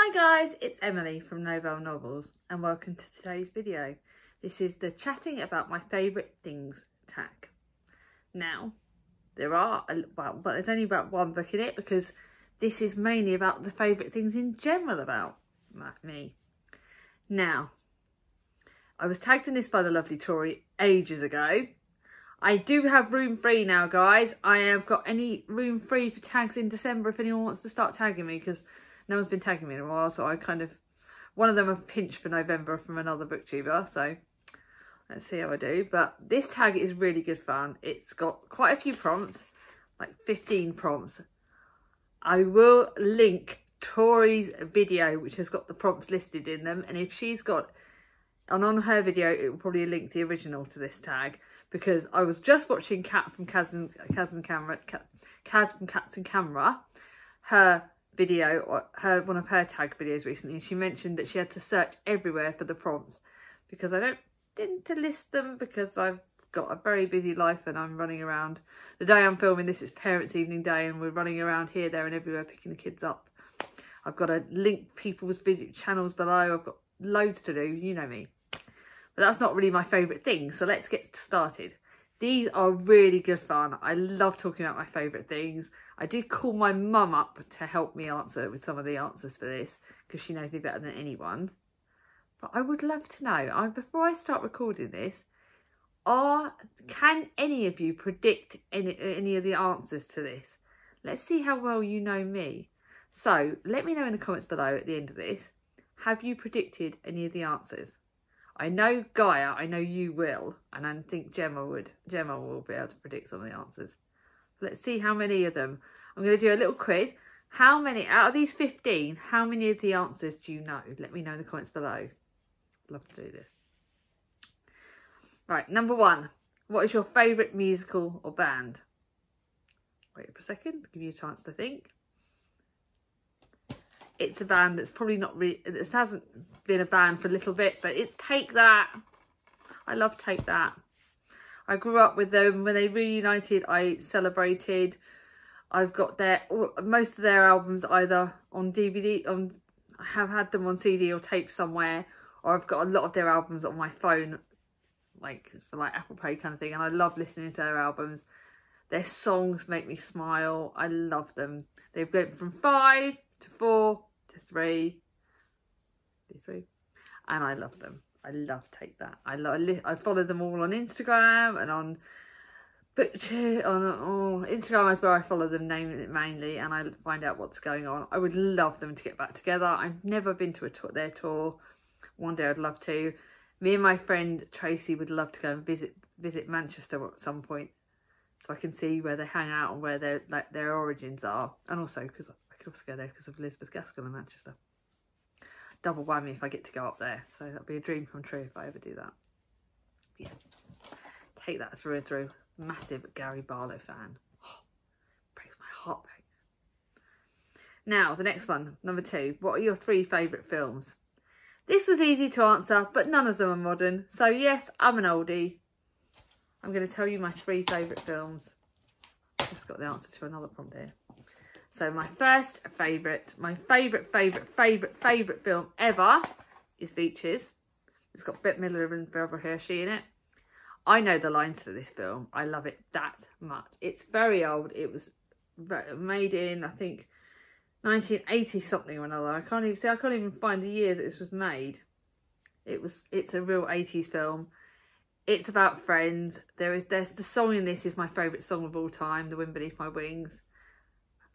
Hi guys, it's Emily from Novelle Novels and welcome to today's video. This is the chatting about my favourite things tag. Now, there's only about one book in it because this is mainly about the favourite things in general about me. Now, I was tagged in this by the lovely Tori ages ago. I do have room free now, guys. I have got any room free for tags in December if anyone wants to start tagging me, because no one's been tagging me in a while, so I kind of, one of them I've pinched for November from another booktuber, so let's see how I do. But this tag is really good fun. It's got quite a few prompts, like 15 prompts. I will link Tori's video, which has got the prompts listed in them, and if she's got, and on her video, it will probably link the original to this tag, because I was just watching Kat from Kaz from Cats and Camera, her video, one of her tag videos recently, and she mentioned that she had to search everywhere for the prompts because I didn't list them because I've got a very busy life and I'm running around. The day I'm filming this is parents' evening day and we're running around here, there and everywhere picking the kids up. I've got to link people's video channels below. I've got loads to do, you know me. But that's not really my favourite thing, so let's get started. These are really good fun. I love talking about my favourite things. I did call my mum up to help me answer with some of the answers for this because she knows me better than anyone. But I would love to know, before I start recording this, can any of you predict any of the answers to this? Let's see how well you know me. So let me know in the comments below at the end of this. Have you predicted any of the answers? I know Gaia, I know you will, and I think Gemma will be able to predict some of the answers. Let's see how many of them. I'm going to do a little quiz. How many, out of these 15, how many of the answers do you know? Let me know in the comments below. Love to do this. Right, number 1. What is your favourite musical or band? Wait for a second, give you a chance to think. It's a band that's probably not really, it hasn't been a band for a little bit, but it's Take That. I love Take That. I grew up with them. When they reunited, I celebrated. I've got most of their albums either on DVD, I have had them on CD or tape somewhere, or I've got a lot of their albums on my phone, like for Apple Play kind of thing, and I love listening to their albums. Their songs make me smile. I love them. They've gone from 5 to 4 to 3, and I love them. I love Take That. I follow them all on Instagram and on Instagram is where I follow them mainly, and I find out what's going on. I would love them to get back together. I've never been to their tour. One day I'd love to. Me and my friend Tracy would love to go and visit Manchester at some point, so I can see where they hang out and where their origins are, and also because I could also go there because of Elizabeth Gaskell in Manchester. Double whammy if I get to go up there, so that'll be a dream come true if I ever do that. Yeah, Take That through and through. Massive Gary Barlow fan. Oh, breaks my heart back. Now the next one, number 2. What are your 3 favourite films? This was easy to answer, but none of them are modern, so yes, I'm an oldie. I'm going to tell you my 3 favourite films. I've just got the answer to another prompt here. So my first favourite, my favourite film ever is Beaches. It's got Bette Midler and Barbara Hershey in it. I know the lines to this film. I love it that much. It's very old. It was made in, I think, 1980 something or another. I can't even find the year that this was made. It's a real 80s film. It's about friends. There's the song in this is my favourite song of all time, The Wind Beneath My Wings.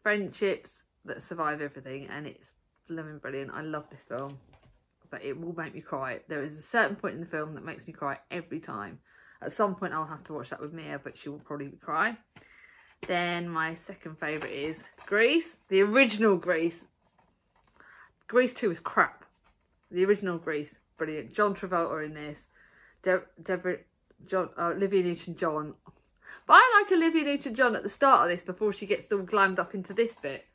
Friendships that survive everything, and it's blooming brilliant. I love this film, but it will make me cry. There is a certain point in the film that makes me cry every time. At some point I'll have to watch that with Mia, but she will probably cry. Then my second favourite is Grease, the original Grease. Grease 2 is crap. The original Grease, brilliant. John Travolta in this. Olivia Newton-John. But I like Olivia Newton-John at the start of this before she gets all glammed up into this bit.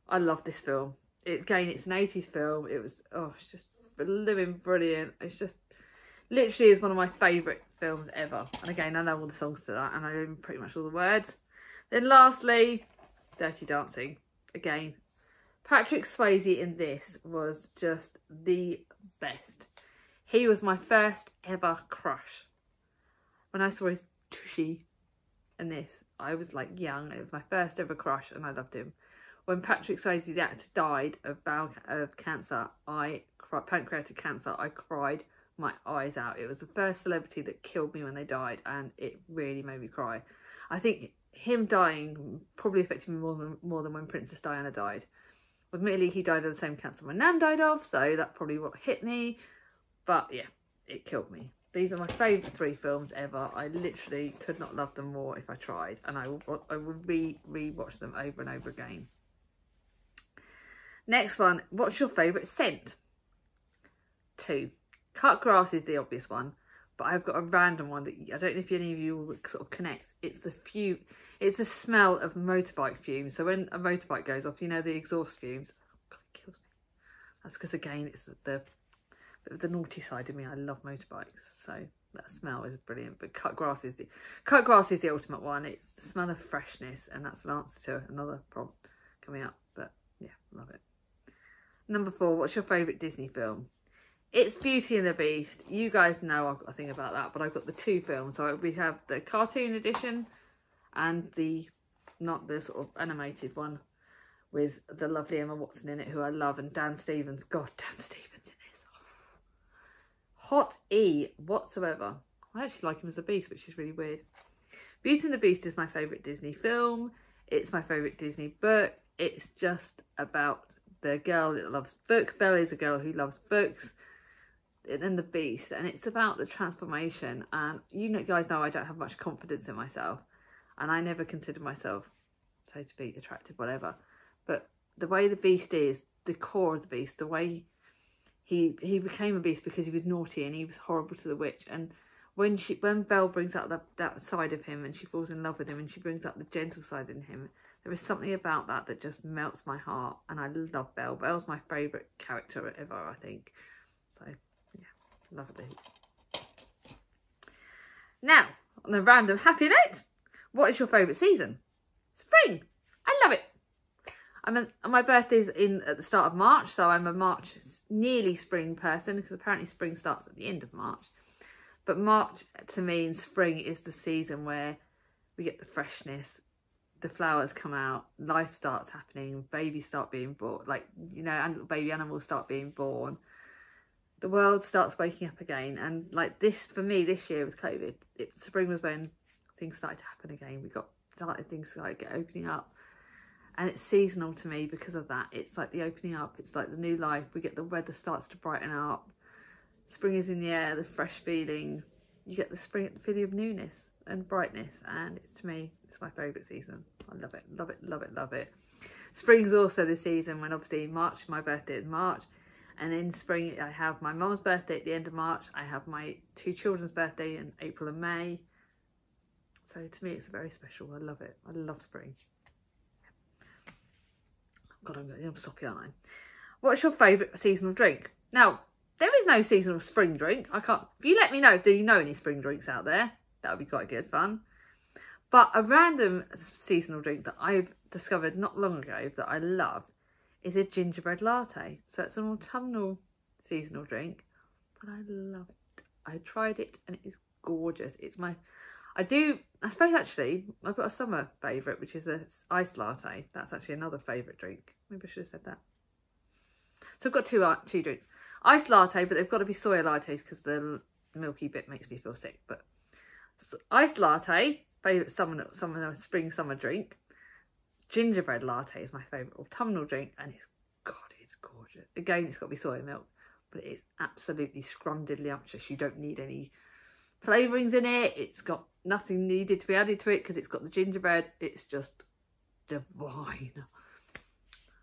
I love this film. Again, it's an 80s film. It was, it's just living brilliant. It's just, literally is one of my favourite films ever. And again, I know all the songs to that and I know pretty much all the words. Then lastly, Dirty Dancing. Again, Patrick Swayze in this was just the best. He was my first ever crush. When I saw his tushy in this, I was like young. It was my first ever crush and I loved him. When Patrick Swayze, the actor, died of cancer, pancreatic cancer, I cried my eyes out. It was the first celebrity that killed me when they died, and it really made me cry. I think him dying probably affected me more than when Princess Diana died. Admittedly, he died of the same cancer my nan died of, so that probably what hit me. But yeah, it killed me. These are my favourite 3 films ever. I literally could not love them more if I tried, and I would re-watch them over and over again. Next one, what's your favourite scent? 2. Cut grass is the obvious one, but I've got a random one that I don't know if any of you will sort of connect. It's the smell of motorbike fumes. So when a motorbike goes off, you know, the exhaust fumes. God, it kills me. That's because, again, it's the naughty side of me. I love motorbikes, so that smell is brilliant. But cut grass is the ultimate one. It's the smell of freshness, and that's an answer to another problem coming up. But yeah, love it. Number 4, what's your favourite Disney film? It's Beauty and the Beast. You guys know I've got a thing about that, but I've got the 2 films. So we have the cartoon edition and not the sort of animated one with the lovely Emma Watson in it, who I love, and Dan Stevens. God, Dan Stevens in this. Hot E whatsoever. I actually like him as a beast, which is really weird. Beauty and the Beast is my favourite Disney film. It's my favourite Disney book. It's just about the girl that loves books. Belle is a girl who loves books, and the Beast, and it's about the transformation. And you guys know I don't have much confidence in myself, and I never considered myself, so to speak, attractive, whatever. But the way the Beast is, the core of the Beast, the way he became a beast because he was naughty and he was horrible to the witch. And when Belle brings out that side of him and she falls in love with him, and she brings out the gentle side in him, there is something about that just melts my heart, and I love Belle. Belle's my favourite character ever, I think. So, yeah, love it. Now, on a random happy note, what is your favourite season? Spring. I love it. My birthday's at the start of March, so I'm a March, nearly spring person, because apparently spring starts at the end of March. But March, to me, in spring is the season where we get the freshness. The flowers come out, life starts happening, babies start being born, like, you know, and baby animals start being born. The world starts waking up again. And like this, for me, this year with COVID, spring was when things started to happen again. Things started opening up. And it's seasonal to me because of that. It's like the opening up, it's like the new life. We get the weather starts to brighten up. Spring is in the air, the fresh feeling. You get the feeling of newness and brightness, and to me, it's my favourite season. I love it, love it, love it, love it. Spring's also the season when, obviously, March, my birthday is March, and in spring I have my mum's birthday at the end of March. I have my 2 children's birthday in April and May. So to me, it's very special. I love it. I love spring. God, I'm soppy, aren't I? What's your favourite seasonal drink? Now, there is no seasonal spring drink. If you let me know, do you know any spring drinks out there? That would be quite good fun. But a random seasonal drink that I've discovered not long ago that I love is a gingerbread latte. So it's an autumnal seasonal drink, but I love it. I tried it and it is gorgeous. I suppose actually I've got a summer favourite, which is a iced latte. That's actually another favourite drink. Maybe I should have said that. So I've got two drinks. Iced latte, but they've got to be soya lattes because the milky bit makes me feel sick. But iced latte, favourite spring summer drink. Gingerbread latte is my favourite autumnal drink, and it's gorgeous. Again, it's got to be soya milk, but it is absolutely scrumdiddlyumptious. You don't need any flavourings in it. It's got nothing needed to be added to it because it's got the gingerbread. It's just divine.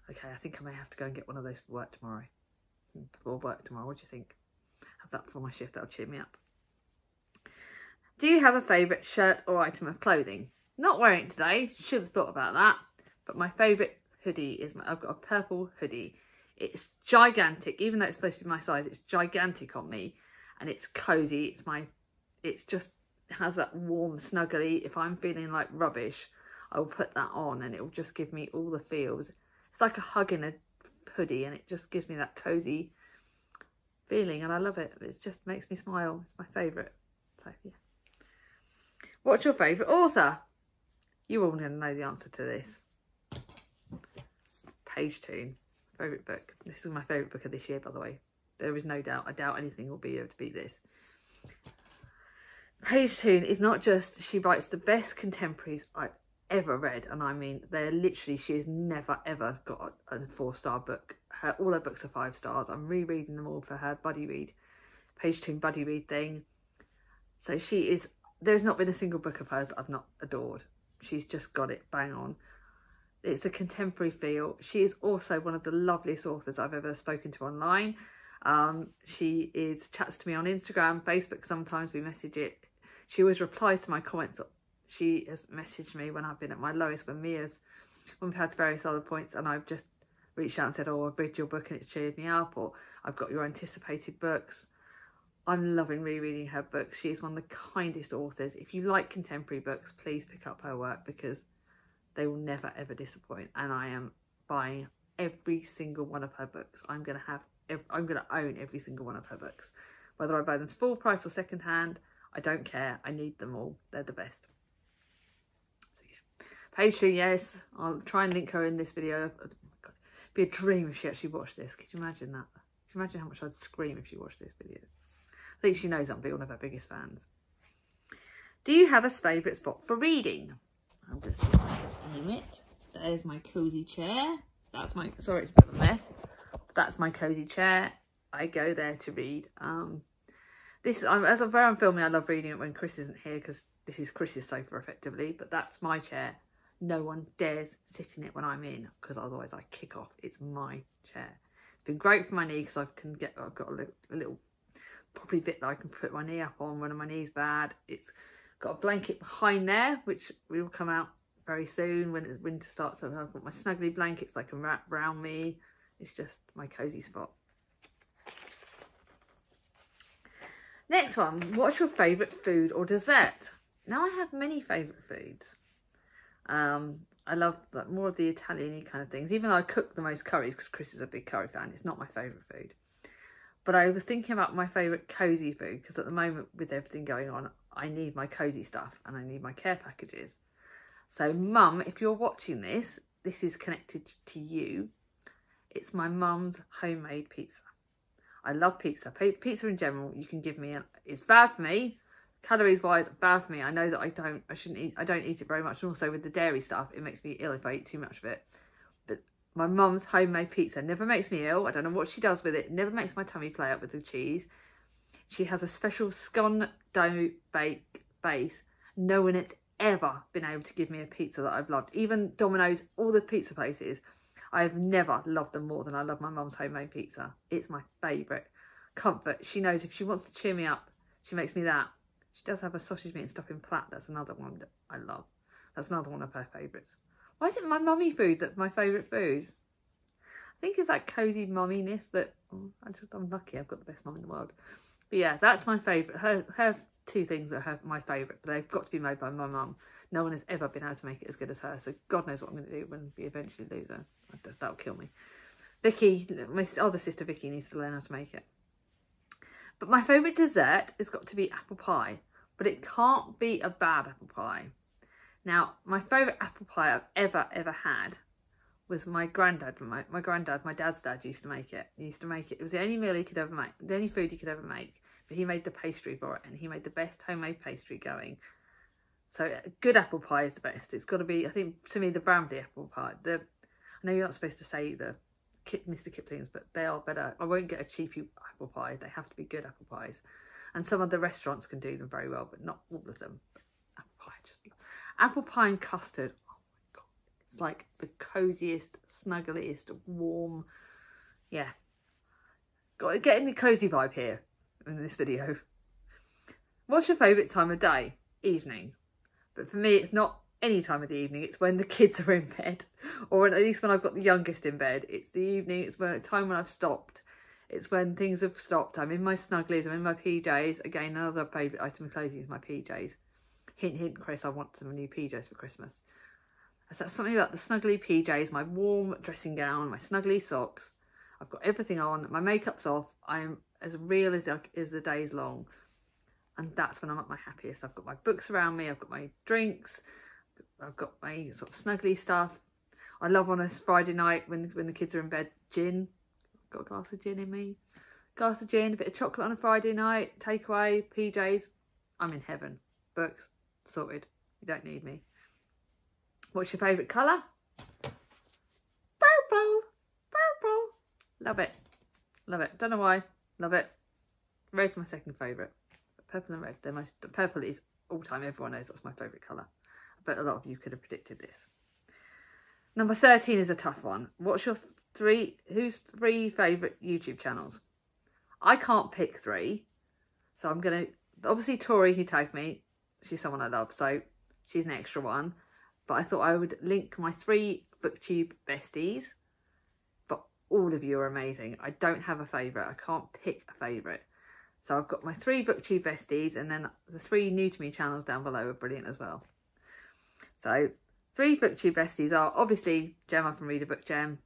Okay, I think I may have to go and get one of those for work tomorrow. What do you think? Have that before my shift. That'll cheer me up. Do you have a favourite shirt or item of clothing? Not wearing it today. Should have thought about that. But my favourite hoodie is I've got a purple hoodie. It's gigantic. Even though it's supposed to be my size, it's gigantic on me, and it's cosy. It just has that warm snuggly. If I'm feeling like rubbish, I will put that on, and it will just give me all the feels. It's like a hug in a hoodie, and it just gives me that cozy feeling, and I love it. It just makes me smile. It's my favourite. So yeah. What's your favourite author? You all going to know the answer to this. Page Toon, favourite book. This is my favourite book of this year, by the way. There is no doubt. I doubt anything will be able to beat this. Page Toon is not just, she writes the best contemporaries I've ever read, and I mean, they're literally, she has never ever got a 4-star book. All her books are 5 stars. I'm rereading them all for her buddy read, Page Toon buddy read thing. So she is, there's not been a single book of hers that I've not adored. She's just got it bang on. It's a contemporary feel. She is also one of the loveliest authors I've ever spoken to online. She chats to me on Instagram, Facebook, sometimes we message it. She always replies to my comments. She has messaged me when I've been at my lowest, when we've had various other points, and I've just reached out and said, oh, I've read your book and it's cheered me up, or I've got your anticipated books. I'm loving rereading her books. She's one of the kindest authors. If you like contemporary books, please pick up her work, because they will never ever disappoint. And I am buying every single one of her books. I'm going to own every single one of her books, whether I buy them full price or second hand. I don't care. I need them all. They're the best. So yeah, Page Toon, yes. I'll try and link her in this video. Oh my God. It'd be a dream if she actually watched this. Could you imagine that? Could you imagine how much I'd scream if she watched this video? I think she knows I'm one of her biggest fans. Do you have a favourite spot for reading? I'll just see if I can name it. There's my cosy chair. That's my, sorry, it's a bit of a mess. That's my cosy chair. I go there to read. As I'm filming, I love reading it when Chris isn't here, because this is Chris's sofa effectively, but that's my chair. No one dares sit in it when I'm in, because otherwise I kick off. It's my chair. It's been great for my knee, because I've got a little properly bit that I can put my knee up on when my knee's bad. It's got a blanket behind there, which will come out very soon when it's winter starts. I've got my snuggly blankets I can wrap around me. It's just my cozy spot. Next one, what's your favourite food or dessert? Now, I have many favourite foods. I love more of the Italian-y kind of things, even though I cook the most curries, because Chris is a big curry fan. It's not my favourite food. But I was thinking about my favourite cosy food, because at the moment, with everything going on, I need my cosy stuff and I need my care packages. So Mum, if you're watching this, this is connected to you. It's my mum's homemade pizza. I love pizza. Pizza in general, you can give me, it's bad for me. Calories wise, bad for me. I know that I don't eat it very much. And also with the dairy stuff, it makes me ill if I eat too much of it. But my mum's homemade pizza never makes me ill. I don't know what she does with it. It never makes my tummy play up with the cheese. She has a special scone dough bake base. No one has ever been able to give me a pizza that I've loved. Even Domino's, all the pizza places, I've never loved them more than I love my mum's homemade pizza. It's my favourite comfort. She knows if she wants to cheer me up, she makes me that. She does have a sausage meat and stuffing plat. That's another one that I love. That's another one of her favourites. Why is it my mummy food that's my favourite food? I think it's that cosy mumminess that, I'm lucky I've got the best mum in the world. But yeah, that's my favourite. Her two things are my favourite, but they've got to be made by my mum. No one has ever been able to make it as good as her, so God knows what I'm going to do when we eventually lose her. That'll kill me. Vicky, my other sister Vicky, needs to learn how to make it. But my favourite dessert has got to be apple pie, but it can't be a bad apple pie. Now, my favourite apple pie I've ever had was my granddad. My dad's dad used to make it. He used to make it. It was the only meal he could ever make, the only food he could ever make. But he made the pastry for it, and he made the best homemade pastry going. So good apple pie is the best. It's got to be, I think, to me, the Bramley apple pie. I know you're not supposed to say the Mr. Kipling's, but they are better. I won't get a cheapy apple pie. They have to be good apple pies. And some of the restaurants can do them very well, but not all of them. Apple pie, apple pie and custard. Oh my God. It's like the coziest, snuggliest, warm. Yeah. Getting the cozy vibe here in this video. What's your favourite time of day? Evening. But for me, it's not any time of the evening. It's when the kids are in bed, or at least when I've got the youngest in bed. It's the evening. It's when time when I've stopped. It's when things have stopped. I'm in my snugglies. I'm in my PJs. Again, another favourite item of clothing is my PJs. Hint, hint, Chris, I want some new PJs for Christmas. So that's something about the snuggly PJs, my warm dressing gown, my snuggly socks, I've got everything on, my makeup's off, I'm as real as the day's long. And that's when I'm at my happiest. I've got my books around me, I've got my drinks, I've got my sort of snuggly stuff. I love on a Friday night when the kids are in bed, gin. I've got a glass of gin in me. Glass of gin, a bit of chocolate on a Friday night, takeaway, PJs. I'm in heaven. Books, sorted. You don't need me. What's your favourite colour? Purple. Purple. Love it. Love it. Don't know why. Love it. Red's my second favourite. Purple and red. Purple is all time. Everyone knows that's my favourite colour. But a lot of you could have predicted this. Number 13 is a tough one. What's your who's three favourite YouTube channels? I can't pick three. So I'm going to... Obviously Tori, who tagged me, she's someone I love. So she's an extra one. But I thought I would link my 3 BookTube besties. But all of you are amazing. I don't have a favourite. I can't pick a favourite. So I've got my 3 BookTube besties, and then the 3 new to me channels down below are brilliant as well. So 3 BookTube besties are obviously Gemma from Read a Book Gem.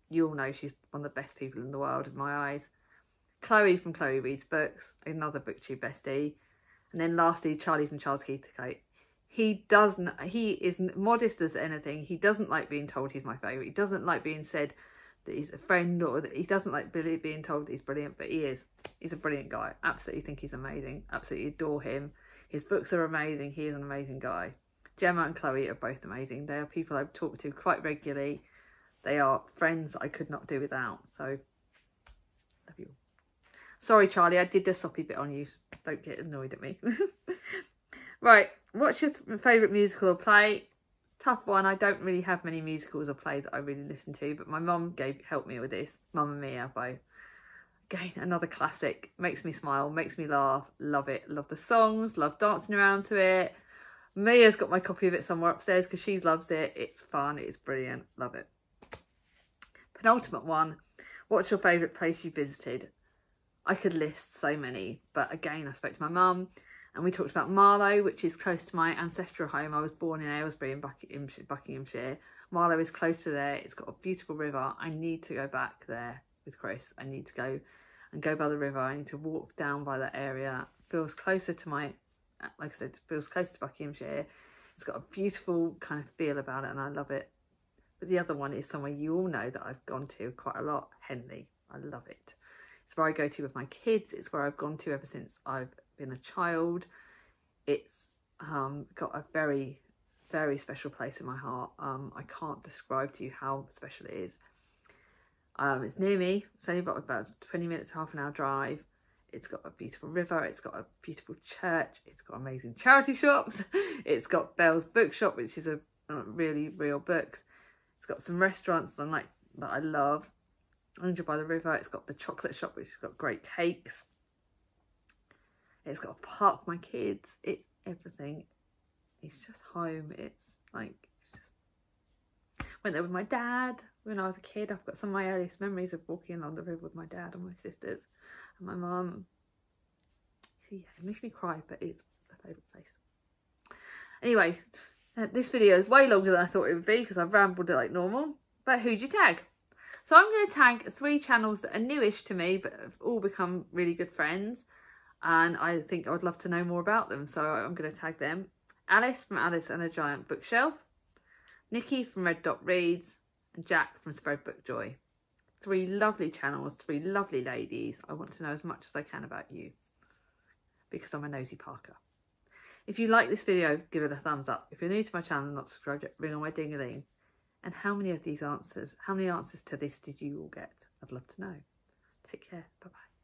You all know she's one of the best people in the world in my eyes. Chloe from Chloe Reads Books, another BookTube bestie. And then lastly, Charlie from Charles Keith to Kate. He is modest as anything. He doesn't like being told he's my favourite. He doesn't like being said that he's a friend, or that he doesn't like being told that he's brilliant, but he is. He's a brilliant guy. Absolutely think he's amazing. Absolutely adore him. His books are amazing. He is an amazing guy. Gemma and Chloe are both amazing. They are people I've talked to quite regularly. They are friends I could not do without. So, love you all. Sorry, Charlie, I did the soppy bit on you. Don't get annoyed at me. Right, what's your favourite musical or play? Tough one. I don't really have many musicals or plays that I really listen to, but my mum helped me with this. Mamma Mia by, again, another classic. Makes me smile, makes me laugh. Love it. Love the songs, love dancing around to it. Mia's got my copy of it somewhere upstairs because she loves it. It's fun, it's brilliant. Love it. Penultimate one. What's your favourite place you visited? I could list so many, but again, I spoke to my mum and we talked about Marlow, which is close to my ancestral home. I was born in Aylesbury in Buckinghamshire. Marlow is close to there. It's got a beautiful river. I need to go back there with Chris. I need to go by the river. I need to walk down by that area. It feels closer to my, like I said, it feels closer to Buckinghamshire. It's got a beautiful kind of feel about it and I love it. But the other one is somewhere you all know that I've gone to quite a lot, Henley. I love it. It's where I go to with my kids. It's where I've gone to ever since I've been a child. It's got a very, very special place in my heart. I can't describe to you how special it is. It's near me. It's only about 20 minutes, half an hour drive. It's got a beautiful river. It's got a beautiful church. It's got amazing charity shops. It's got Bell's Bookshop, which is a really real books. It's got some restaurants that I love. Angel by the River. It's got the chocolate shop, which has got great cakes. It's got a park for my kids. It's everything. It's just home. It's just... Went there with my dad when I was a kid. I've got some of my earliest memories of walking along the river with my dad and my sisters and my mum. See, it makes me cry, but it's a favourite place. Anyway, this video is way longer than I thought it would be because I've rambled it like normal. But who'd you tag? So I'm going to tag 3 channels that are newish to me, but have all become really good friends. And I think I would love to know more about them. So I'm going to tag them. Alice from Alice and a Giant Bookshelf. Nikki from Red Dot Reads. And Jack from Spread Book Joy. 3 lovely channels, 3 lovely ladies. I want to know as much as I can about you. Because I'm a nosy Parker. If you like this video, give it a thumbs up. If you're new to my channel and not subscribed yet, ring on my ding-a-ling. And how many answers to this did you all get? I'd love to know. Take care. Bye-bye.